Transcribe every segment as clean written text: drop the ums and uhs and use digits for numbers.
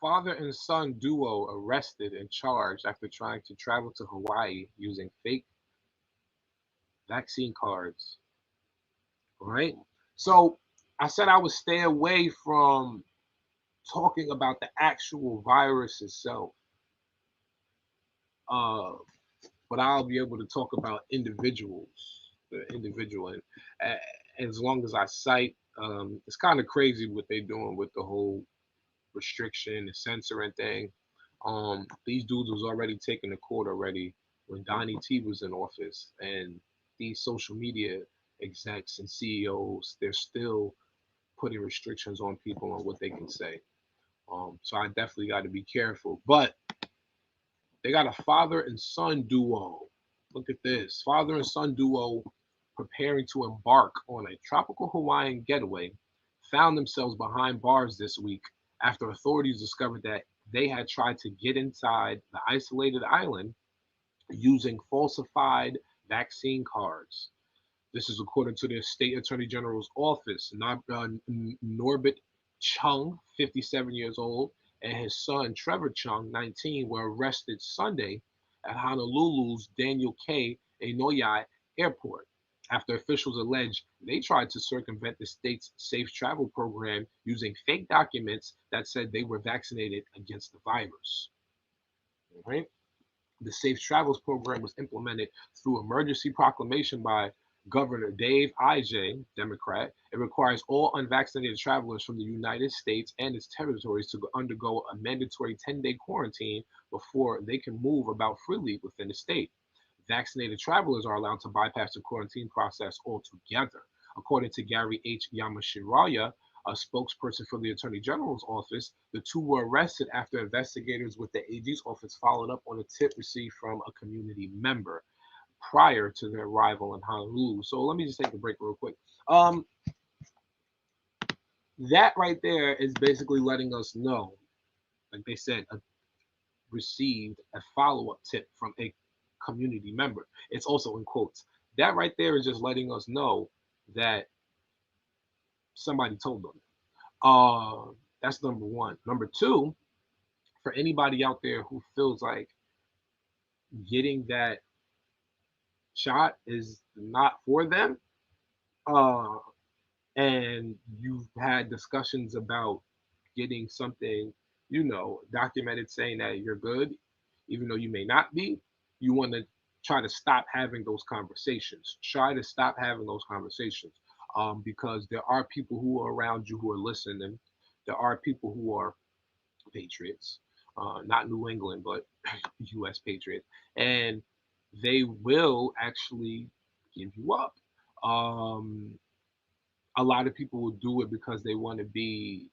Father and son duo arrested and charged after trying to travel to Hawaii using fake vaccine cards. Right? So I said I would stay away from talking about the actual virus itself, uh, but I'll be able to talk about individuals, the individual, and as long as I cite, it's kind of crazy what they're doing with the whole restriction, the censoring thing. These dudes was already taken to court already when Donnie T was in office, and these social media execs and CEOs, they're still putting restrictions on people on what they can say. So I definitely got to be careful. But they got a father and son duo. Look at this, father and son duo preparing to embark on a tropical Hawaiian getaway found themselves behind bars this week after authorities discovered that they had tried to get inside the isolated island using falsified vaccine cards. This is according to the state attorney general's office. Norbert Chung, 57 years old, and his son Trevor Chung, 19, were arrested Sunday at Honolulu's Daniel K. Inouye Airport after officials allege they tried to circumvent the state's safe travel program using fake documents that said they were vaccinated against the virus. Right? The Safe Travels program was implemented through emergency proclamation by Governor Dave I.J., Democrat. It requires all unvaccinated travelers from the United States and its territories to undergo a mandatory 10-day quarantine before they can move about freely within the state. Vaccinated travelers are allowed to bypass the quarantine process altogether. According to Gary H. Yamashiraya, a spokesperson for the Attorney General's office, the two were arrested after investigators with the AG's office followed up on a tip received from a community member prior to their arrival in Honolulu. So let me just take a break real quick. Um, that right there is basically letting us know, like they said, received a follow-up tip from a community member. It's also in quotes. That right there is just letting us know that somebody told them. Uh, that's number one. Number two, for anybody out there who feels like getting that shot is not for them, uh, and you've had discussions about getting something, documented saying that you're good, even though you may not be, you want to try to stop having those conversations. Try to stop having those conversations, because there are people who are around you who are listening. There are people who are patriots, not New England, but U.S. patriots, and they will actually give you up. Um, a lot of people will do it because they want to be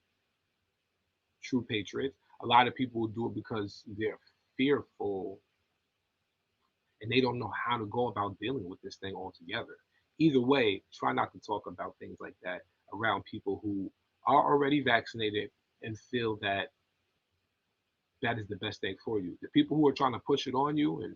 true patriots. A lot of people will do it because they're fearful and they don't know how to go about dealing with this thing altogether. Either way, try not to talk about things like that around people who are already vaccinated and feel that that is the best thing for you. The people who are trying to push it on you, and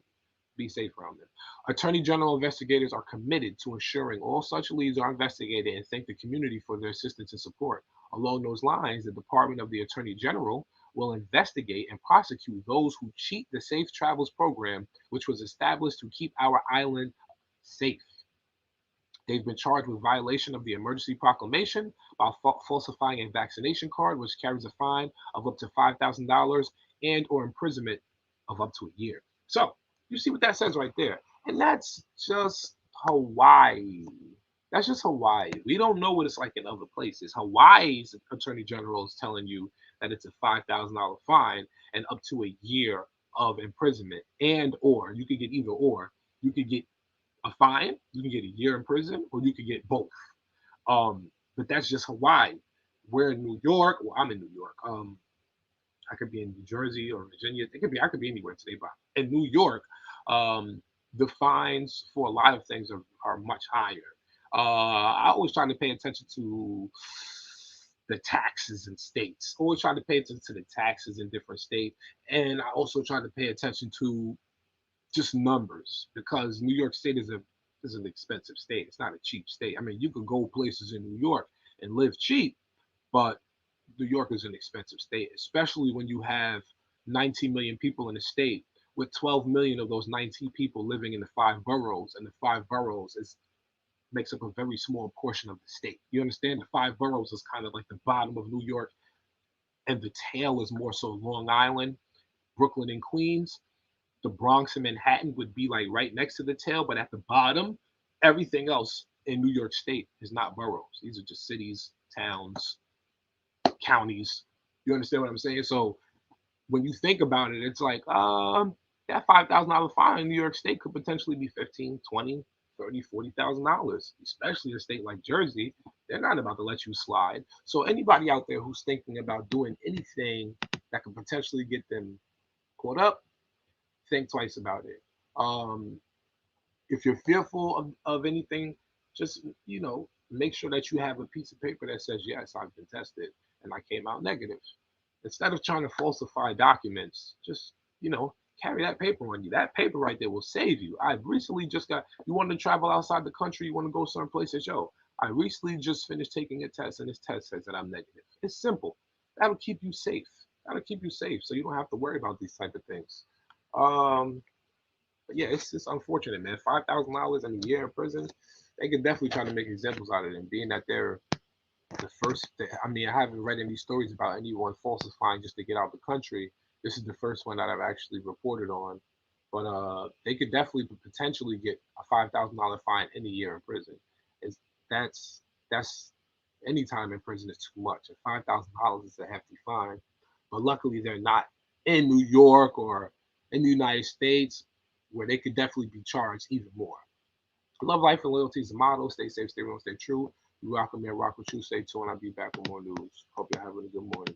be safe around them. Attorney General investigators are committed to ensuring all such leads are investigated and thank the community for their assistance and support. Along those lines, the Department of the Attorney General will investigate and prosecute those who cheat the Safe Travels program, which was established to keep our island safe. They've been charged with violation of the emergency proclamation by falsifying a vaccination card, which carries a fine of up to $5,000 and or imprisonment of up to a year. So you see what that says right there, and that's just Hawaii. That's just Hawaii. We don't know what it's like in other places. Hawaii's attorney general is telling you that it's a $5,000 fine and up to a year of imprisonment, and or you could get either or. You could get a fine, you can get a year in prison, or you could get both. But that's just Hawaii. We're in New York. Well, I'm in New York. I could be in New Jersey or Virginia. It could be I could be anywhere today, but in New York, the fines for a lot of things are much higher. I always try to pay attention to the taxes in states. Always try to pay attention to the taxes in different states, and I also try to pay attention to just numbers because New York State is an expensive state. It's not a cheap state. I mean, you could go places in New York and live cheap, but New York is an expensive state, especially when you have 19 million people in the state, with 12 million of those 19 people living in the five boroughs, and the five boroughs is makes up a very small portion of the state. You understand? The five boroughs is kind of like the bottom of New York, and the tail is more so Long Island, Brooklyn, and Queens. The Bronx and Manhattan would be like right next to the tail, but at the bottom, everything else in New York State is not boroughs. These are just cities, towns, counties. You understand what I'm saying? So when you think about it, it's like, that $5,000 fine in New York State could potentially be 15, 20, 30, $40,000, especially a state like Jersey. They're not about to let you slide. So anybody out there who's thinking about doing anything that could potentially get them caught up, think twice about it. Um, if you're fearful of anything, just make sure that you have a piece of paper that says, yes, I've been tested and I came out negative. Instead of trying to falsify documents, just carry that paper on you. That paper right there will save you. I recently just got. You want to travel outside the country? You want to go some places? Yo, I recently just finished taking a test, and this test says that I'm negative. It's simple. That'll keep you safe. That'll keep you safe, so you don't have to worry about these type of things. Um, but yeah, it's just unfortunate, man. $5,000 in a year in prison. They could definitely try to make examples out of them, being that they're the first. I mean, I haven't read any stories about anyone falsifying just to get out of the country. This is the first one that I've actually reported on. But they could definitely potentially get a $5,000 fine in a year in prison. Is that's any time in prison is too much. And $5,000 is a hefty fine. But luckily, they're not in New York or in the United States, where they could definitely be charged even more. Love, life, and loyalty is the motto. Stay safe, stay real, stay true. You rock with me, I rock with you. Stay tuned. I'll be back with more news. Hope you're having a good morning.